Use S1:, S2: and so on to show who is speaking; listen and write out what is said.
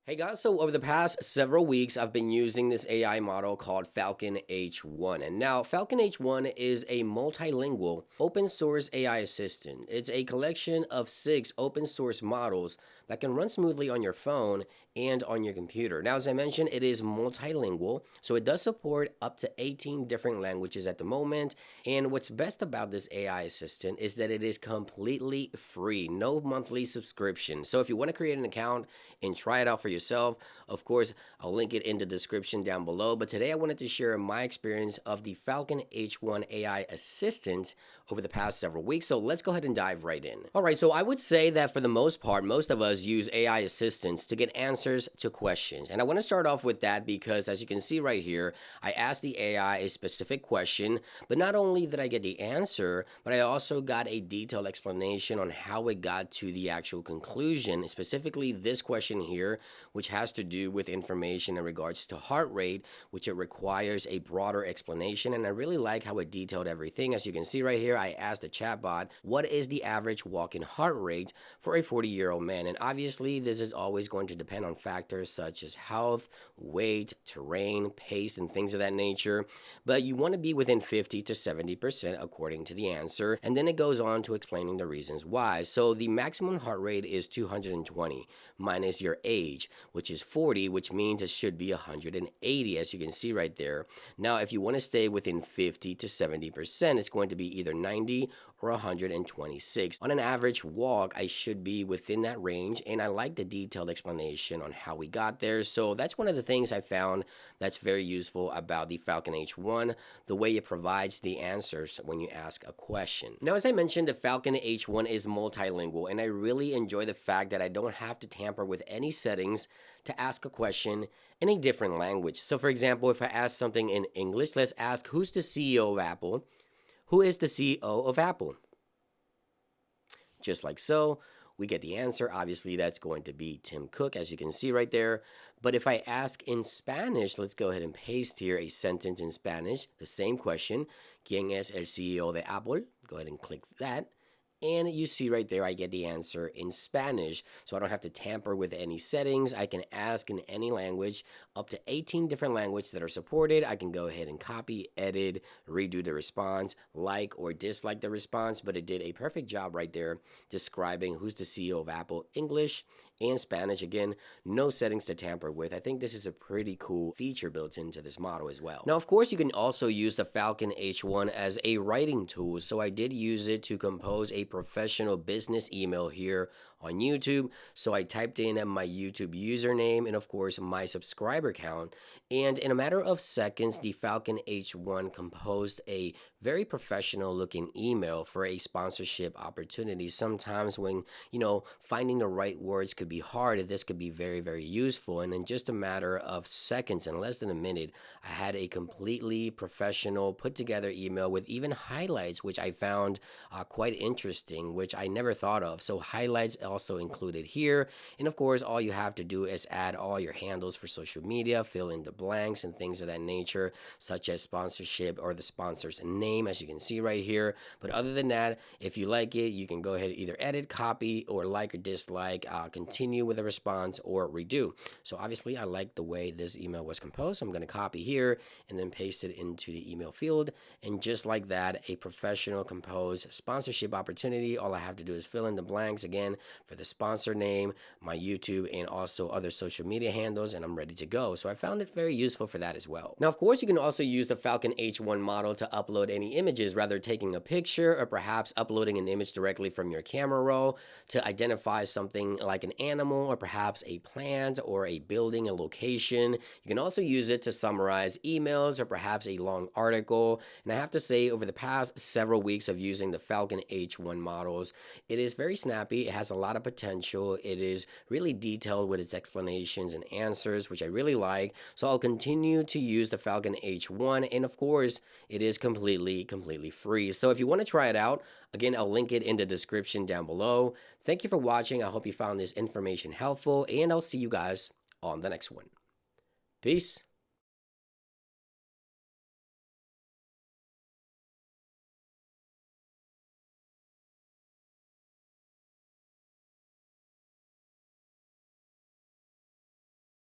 S1: Hey guys, so over the past several weeks, I've been using this AI model called Falcon H1. And now, Falcon H1 is a multilingual open source AI assistant. It's a collection of 6 open source models that can run smoothly on your phone and on your computer. Now, as I mentioned, it is multilingual, so it does support up to 18 different languages at the moment. And what's best about this AI assistant is that it is completely free, no monthly subscription. So if you want to create an account and try it out for yourself, of course, I'll link it in the description down below. But today I wanted to share my experience of the Falcon H1 AI assistant over the past several weeks. So let's go ahead and dive right in. All right, so I would say that for the most part, most of us use AI assistants to get answers to questions. And I want to start off with that because as you can see right here, I asked the AI a specific question, but not only did I get the answer, but I also got a detailed explanation on how it got to the actual conclusion, specifically this question here, which has to do with information in regards to heart rate, which it requires a broader explanation. And I really like how it detailed everything. As you can see right here, I asked the chatbot, what is the average walk-in heart rate for a 40-year-old man? And obviously, this is always going to depend on factors such as health, weight, terrain, pace, and things of that nature. But you want to be within 50 to 70% according to the answer. And then it goes on to explaining the reasons why. So the maximum heart rate is 220 minus your age, which is 40, which means it should be 180, as you can see right there. Now, if you want to stay within 50 to 70%, it's going to be either 90 or 126. On an average walk, I should be within that range, and I like the detailed explanation on how we got there. So that's one of the things I found that's very useful about the Falcon H1, the way it provides the answers when you ask a question. Now, as I mentioned, the Falcon H1 is multilingual, and I really enjoy the fact that I don't have to tamper with any settings to ask a question in a different language. So for example, if I ask something in English, let's ask, who's the CEO of Apple? Who is the CEO of Apple? Just like so, we get the answer. Obviously, that's going to be Tim Cook, as you can see right there. But if I ask in Spanish, let's go ahead and paste here a sentence in Spanish, the same question. ¿Quién es el CEO de Apple? Go ahead and click that. And you see right there, I get the answer in Spanish. So I don't have to tamper with any settings. I can ask in any language, up to 18 different languages that are supported. I can go ahead and copy, edit, redo the response, like or dislike the response. But it did a perfect job right there describing who's the CEO of Apple, English and Spanish. Again, no settings to tamper with. I think this is a pretty cool feature built into this model as well. Now, of course, you can also use the Falcon H1 as a writing tool. So I did use it to compose a professional business email here on YouTube. So I typed in my YouTube username and of course my subscriber count. And in a matter of seconds, the Falcon H1 composed a very professional looking email for a sponsorship opportunity. Sometimes when, finding the right words could be hard, this could be very, very useful. And in just a matter of seconds, in less than a minute, I had a completely professional put together email with even highlights, which I found quite interesting, which I never thought of. So highlights also included here. And of course, all you have to do is add all your handles for social media, fill in the blanks and things of that nature, such as sponsorship or the sponsor's name, as you can see right here. But other than that, if you like it, you can go ahead and either edit, copy, or like or dislike, continue with a response, or redo. So obviously, I like the way this email was composed. So I'm going to copy here and then paste it into the email field. And just like that, a professional composed sponsorship opportunity. All I have to do is fill in the blanks again for the sponsor name, my YouTube, and also other social media handles, and I'm ready to go. So I found it very useful for that as well. Now, of course, you can also use the Falcon H1 model to upload any images, rather taking a picture or perhaps uploading an image directly from your camera roll to identify something like an animal or perhaps a plant or a building, a location. You can also use it to summarize emails or perhaps a long article. And I have to say, over the past several weeks of using the Falcon H1 models, it is very snappy. It has a lot of potential. It is really detailed with its explanations and answers, which I really like. So I'll continue to use the Falcon H1. And of course, it is completely free. So if you want to try it out, again, I'll link it in the description down below. Thank you for watching. I hope you found this information helpful, and I'll see you guys on the next one. Peace.